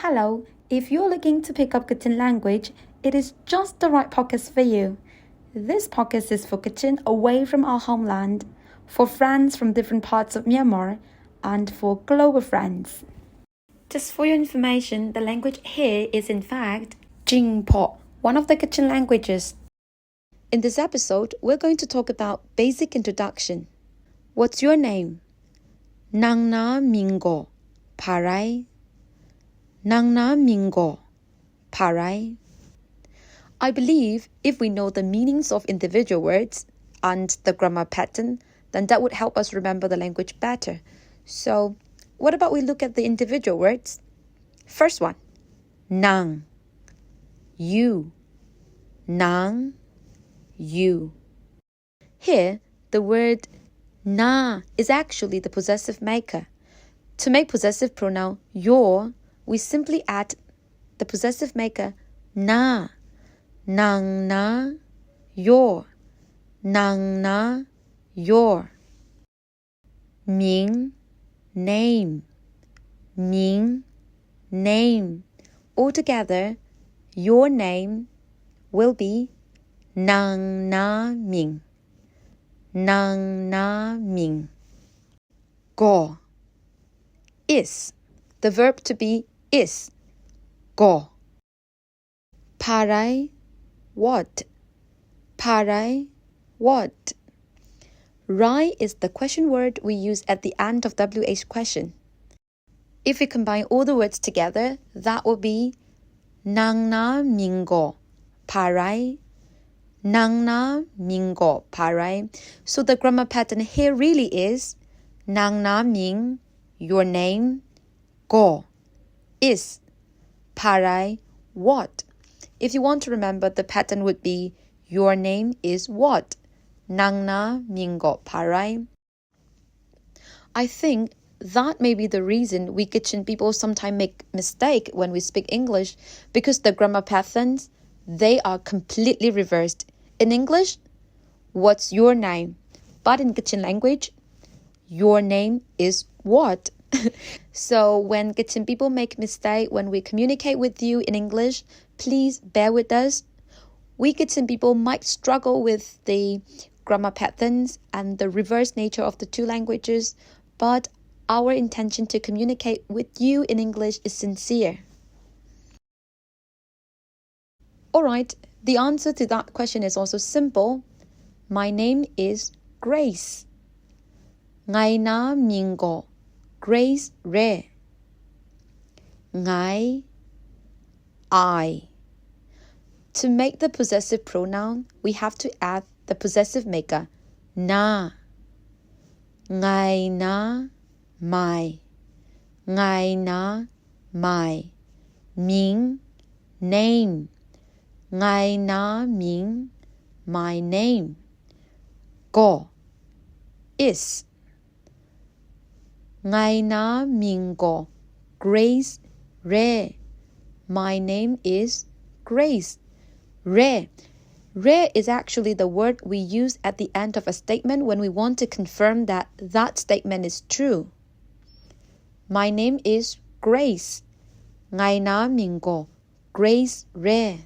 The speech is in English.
Hello, if you're looking to pick up Kachin language, it is just the right podcast for you. This podcast is for Kachin away from our homeland, for friends from different parts of Myanmar, and for global friends. Just for your information, the language here is in fact Jinghpaw, one of the Kachin languages. In this episode, we're going to talk about basic introduction. What's your name? Nangna Mingo, Parai. Nangna Mingo, Parai. I believe if we know the meanings of individual words and the grammar pattern, then that would help us remember the language better. So, what about we look at the individual words? First one, nang, you. Nang, you. Here, the word na is actually the possessive maker. To make possessive pronoun your, we simply add the possessive maker na. Nang na, your. Nang na, your. Ming, name. Ming, name. Altogether, your name will be Nang na Ming. Nang na Ming. Go. Is. The verb to be is. Go. Parai, what? Parai, what? Rai is the question word we use at the end of WH question. If we combine all the words together, that will be Nangna Mingo, Parai. Nangna Mingo, Parai. So the grammar pattern here really is Nangna Ming, your name, Go, is, Parai, what. If you want to remember, the pattern would be your name is what? Nangna Mingo Parai. I think that may be the reason we Kachin people sometimes make mistake when we speak English, because the grammar patterns, they are completely reversed. In English, what's your name? But in Kachin language, your name is what? So when Kachin people make mistake when we communicate with you in English, please bear with us. We Kachin people might struggle with the grammar patterns and the reverse nature of the two languages, but our intention to communicate with you in English is sincere. Alright, the answer to that question is also simple. My name is Grace. Ngai na Mingo, Grace Re. Ngai, I. To make the possessive pronoun, we have to add the possessive maker, na. Ngai na, my. Ngai na, my. Ming, name. Ngai na Ming, my name. Go, is. Ngai na Mingo, Grace Re. My name is Grace. Re. Re is actually the word we use at the end of a statement when we want to confirm that that statement is true. My name is Grace. Ngai na Mingo, Grace Re.